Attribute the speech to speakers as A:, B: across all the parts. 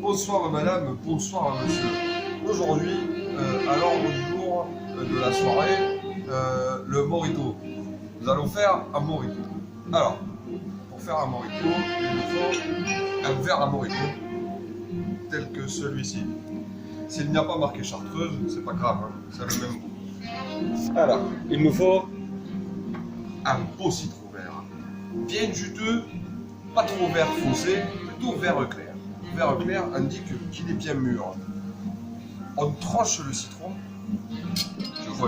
A: Bonsoir madame, bonsoir monsieur. Aujourd'hui, à l'ordre du jour de la soirée, le mojito. Nous allons faire un mojito. Alors, pour faire un mojito, il nous faut un verre à mojito, tel que celui-ci. S'il n'y a pas marqué chartreuse, c'est pas grave, hein, c'est le même goût. Alors, il nous faut un beau citron vert, bien juteux, pas trop vert foncé, plutôt vert clair. Vert clair indique qu'il est bien mûr. On tranche le citron.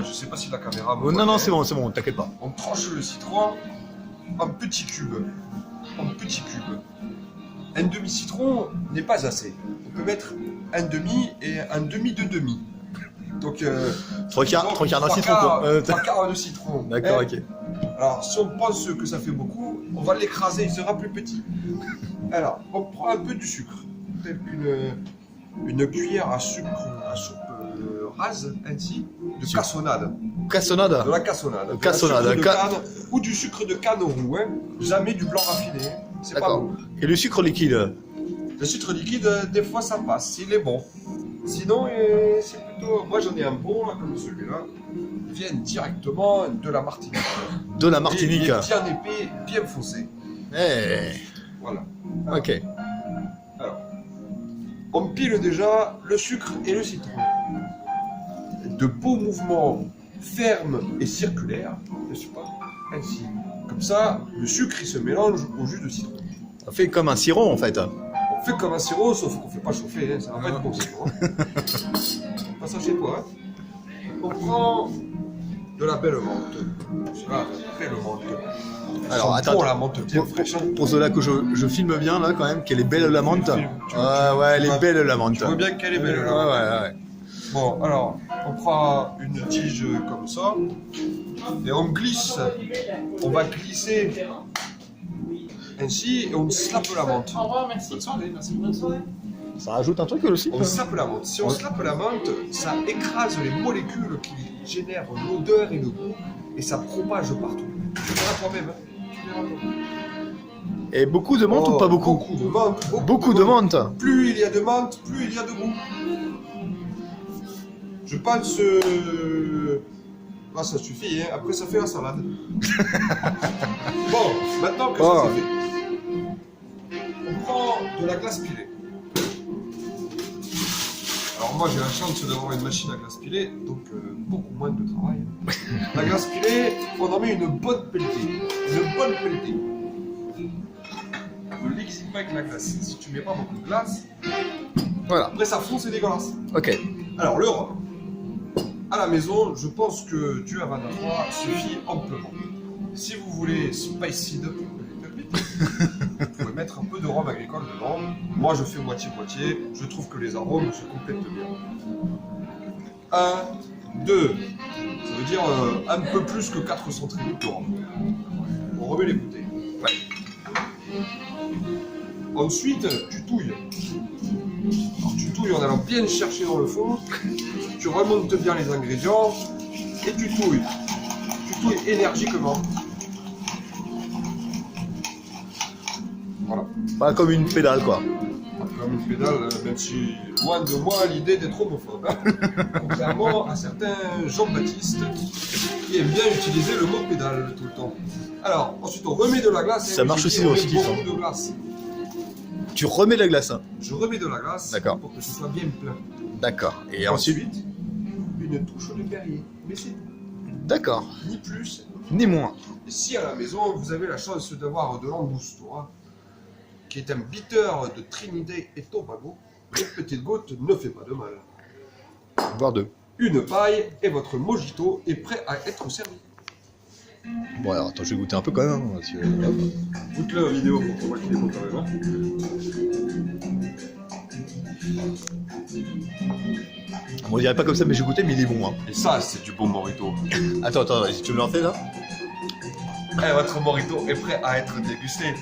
A: Je sais pas si la caméra.
B: Oh, non, c'est bon, t'inquiète pas.
A: On tranche le citron en petits cubes. Un demi-citron n'est pas assez. On peut mettre un demi et un demi de demi. Donc,
B: trois quarts d'un citron, quoi.
A: Trois quarts de citron.
B: D'accord, ok.
A: Alors, si on pense que ça fait beaucoup, on va l'écraser, il sera plus petit. Alors, on prend un peu du sucre, tel qu'une cuillère à soupe rase, ainsi, de cassonade.
B: Cassonade.
A: De la cassonade.
B: Cassonade.
A: Ou du sucre de canne roux, hein. Jamais du blanc raffiné. C'est pas bon.
B: Et le sucre liquide?
A: Le sucre liquide, des fois ça passe, il est bon. Sinon, c'est plutôt. Moi j'en ai un bon, là, comme celui-là. Il vient directement de la Martinique.
B: De la Martinique.
A: Il est bien épais, bien foncé.
B: Eh.
A: Voilà.
B: Ok.
A: Alors, on pile déjà le sucre et le citron. De beaux mouvements fermes et circulaires, n'est-ce pas? Ainsi. Comme ça, le sucre il se mélange au jus de citron.
B: Ça fait comme un sirop en fait.
A: On fait comme un sirop, sauf qu'on ne fait pas chauffer, hein, ça va pas être bon sirop. On passe ça chez toi. Hein. On prend de la belle menthe. C'est la belle menthe.
B: Alors attends,
A: la menthe bien fraîche.
B: pour cela que je filme bien là quand même, qu'elle est belle la menthe. Ouais, elle est belle la menthe.
A: Tu vois bien qu'elle est belle là.
B: Ouais.
A: Bon, alors, on prend une tige comme ça, et on glisse, on va glisser ainsi, et on slappe la menthe.
C: Au revoir, merci. Merci, bonne soirée.
B: Ça rajoute un truc aussi.
A: On slappe la menthe. Si on slappe la menthe, ça écrase les molécules qui génèrent l'odeur et le goût, et ça propage partout. Tu verras toi-même.
B: Et beaucoup de menthe ou pas beaucoup?
A: Beaucoup de menthe.
B: Beaucoup de menthe.
A: Plus il y a de menthe, plus il y a de goût. Je pense... Ah, ça suffit, hein. Après ça fait la salade. Bon, maintenant que ça c'est fait, on prend de la glace pilée. Alors moi j'ai la chance d'avoir une machine à glace pilée, donc beaucoup moins de travail. La glace pilée, on en met une bonne pelletée. Une bonne pelletée. Ne l'excite pas avec la glace. Si tu mets pas beaucoup de glace,
B: Voilà.
A: après ça fond, c'est dégueulasse.
B: Ok.
A: Alors le rhum. À la maison, je pense que du Havana 3 suffit amplement. Si vous voulez spicy de vous pouvez mettre un peu de rhum agricole dedans. Moi, je fais moitié-moitié. Je trouve que les arômes se complètent bien. 1, 2. Ça veut dire un peu plus que 400 centilitres de rhum. On remet les bouteilles. Ouais. Ensuite, tu touilles. Alors, tu touilles en allant bien chercher dans le fond. Tu remontes bien les ingrédients et tu touilles. Tu touilles énergiquement. Voilà.
B: Pas comme une pédale quoi.
A: Comme une pédale, même si loin de moi l'idée d'être homophobe. Contrairement à certains Jean-Baptiste qui aiment bien utiliser le mot pédale tout le temps. Alors, ensuite on remet de la glace.
B: Ça marche aussi dans le ski.
A: De glace.
B: Tu remets de la glace.
A: Je remets de la glace pour que ce soit bien plein.
B: D'accord. Et ensuite
A: une touche de Perrier. Mais c'est tout.
B: D'accord.
A: Ni plus,
B: ni moins.
A: Et si à la maison, vous avez la chance d'avoir de l'Angostura, qui est un bitter de Trinité et Tobago, une petite goutte ne fait pas de mal.
B: Voire deux.
A: Une paille et votre mojito est prêt à être servi.
B: Bon alors attends, je vais goûter un peu quand même. Parce que...
A: Goûte-le en vidéo pour qu'on voit qu'il est bon quand même.
B: On dirait pas comme ça, mais j'ai goûté, mais il est bon. Hein.
A: Et ça, c'est du bon mojito.
B: Attends, tu me l'en fais là?
A: Votre mojito est prêt à être dégusté.